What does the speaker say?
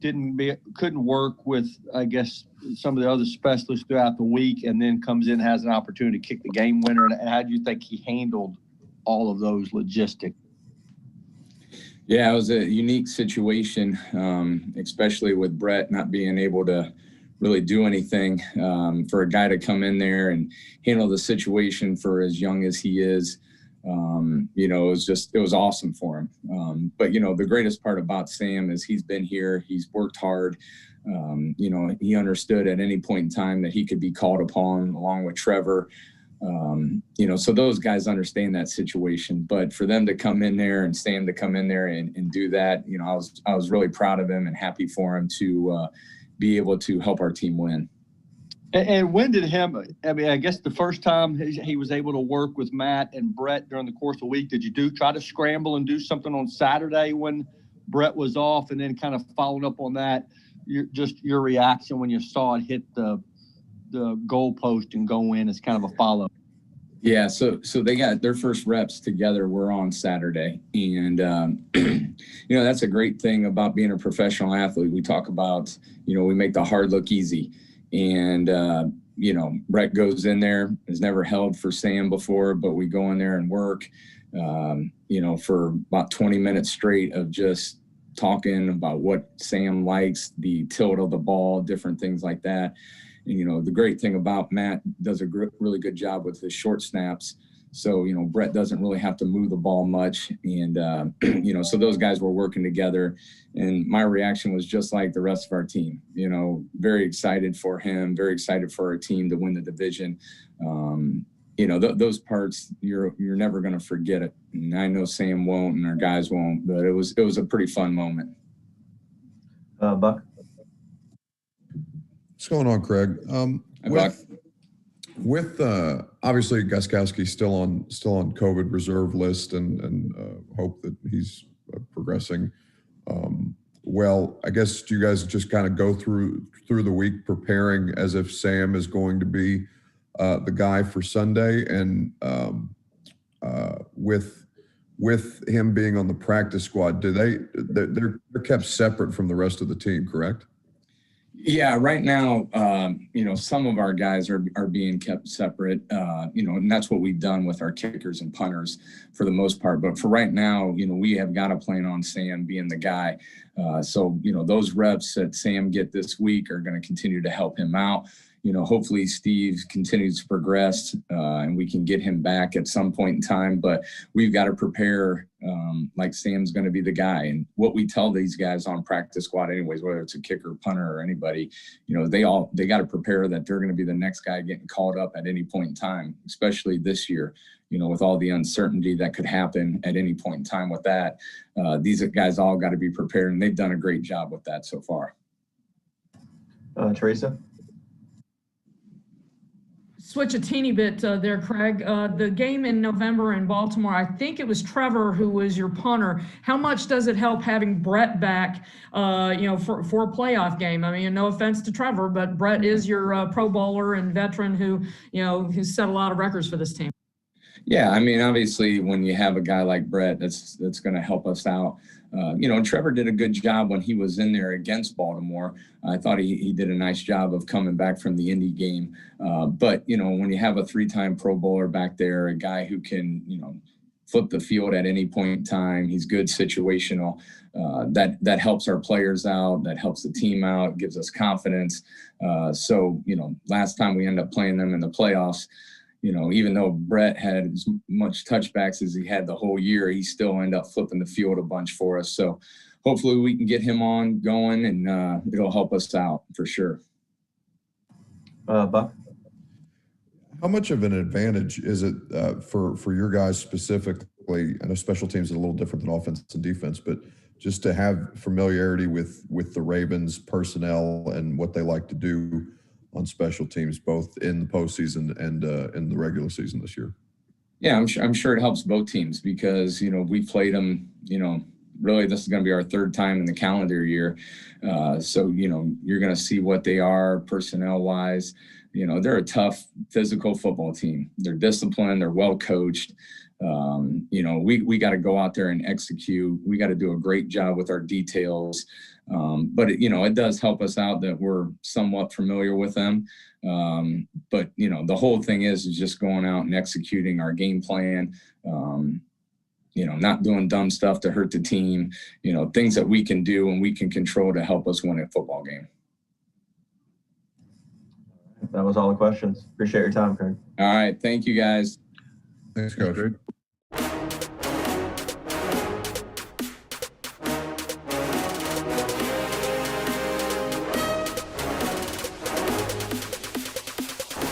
couldn't work with, I guess, some of the other specialists throughout the week, and then comes in, has an opportunity to kick the game winner. And how do you think he handled all of those logistics? Yeah, it was a unique situation, especially with Brett not being able to really do anything. For a guy to come in there and handle the situation for as young as he is, it was awesome for him. But the greatest part about Sam is he's been here, he's worked hard. He understood at any point in time that he could be called upon along with Trevor. So those guys understand that situation, but for them to come in there and Sam to come in there and do that, I was really proud of him and happy for him to be able to help our team win. And when did I guess the first time he was able to work with Matt and Brett during the course of the week, did you try to scramble and do something on Saturday when Brett was off? And then kind of following up on that, your reaction when you saw it hit the goalpost and go in as kind of a follow? Yeah, so they got their first reps together were on Saturday. And, that's a great thing about being a professional athlete. We talk about, we make the hard look easy. And, Brett goes in there, has never held for Sam before, but we go in there and work, for about 20 minutes straight of just talking about what Sam likes, the tilt of the ball, different things like that. And, the great thing about Matt does a really good job with his short snaps. So, Brett doesn't really have to move the ball much. And, so those guys were working together. And my reaction was just like the rest of our team, very excited for him, very excited for our team to win the division. Those parts, you're never going to forget it. And I know Sam won't and our guys won't, but it was a pretty fun moment. Buck? What's going on, Craig? With obviously Gostkowski's still on COVID reserve list, and hope that he's progressing well. I guess, do you guys just kind of go through the week preparing as if Sam is going to be the guy for Sunday, and with him being on the practice squad, they're kept separate from the rest of the team, correct? Yeah, right now, some of our guys are being kept separate, and that's what we've done with our kickers and punters for the most part. But for right now, we have got to plan on Sam being the guy. So those reps that Sam get this week are going to continue to help him out. Hopefully Steve continues to progress and we can get him back at some point in time. But we've got to prepare like Sam's going to be the guy. And what we tell these guys on practice squad anyways, whether it's a kicker, punter, or anybody, they got to prepare that they're going to be the next guy getting called up at any point in time, especially this year, with all the uncertainty that could happen at any point in time with that. These guys all got to be prepared, and they've done a great job with that so far. Teresa? Switch a teeny bit there, Craig. The game in November in Baltimore, I think it was Trevor who was your punter. How much does it help having Brett back, for a playoff game? I mean, no offense to Trevor, but Brett is your Pro Bowler and veteran who's set a lot of records for this team. Yeah, I mean, obviously, when you have a guy like Brett, that's going to help us out. And Trevor did a good job when he was in there against Baltimore. I thought he did a nice job of coming back from the Indy game. But, when you have a 3-time Pro Bowler back there, a guy who can, flip the field at any point in time, he's good situational. That helps our players out. That helps the team out, gives us confidence. So, last time we ended up playing them in the playoffs, even though Brett had as much touchbacks as he had the whole year, he still ended up flipping the field a bunch for us. So hopefully we can get him going, and it'll help us out for sure. Buck? How much of an advantage is it for your guys specifically? I know special teams is a little different than offense and defense, but just to have familiarity with the Ravens personnel and what they like to do on special teams, both in the postseason and in the regular season this year? Yeah, I'm sure it helps both teams because, we played them, really this is going to be our third time in the calendar year. So, you're going to see what they are personnel-wise. They're a tough physical football team. They're disciplined. They're well coached. We got to go out there and execute. We got to do a great job with our details. But it does help us out that we're somewhat familiar with them. But the whole thing is just going out and executing our game plan. Not doing dumb stuff to hurt the team. Things that we can do and we can control to help us win a football game. That was all the questions. Appreciate your time, Craig. All right, thank you guys. Thanks, Coach.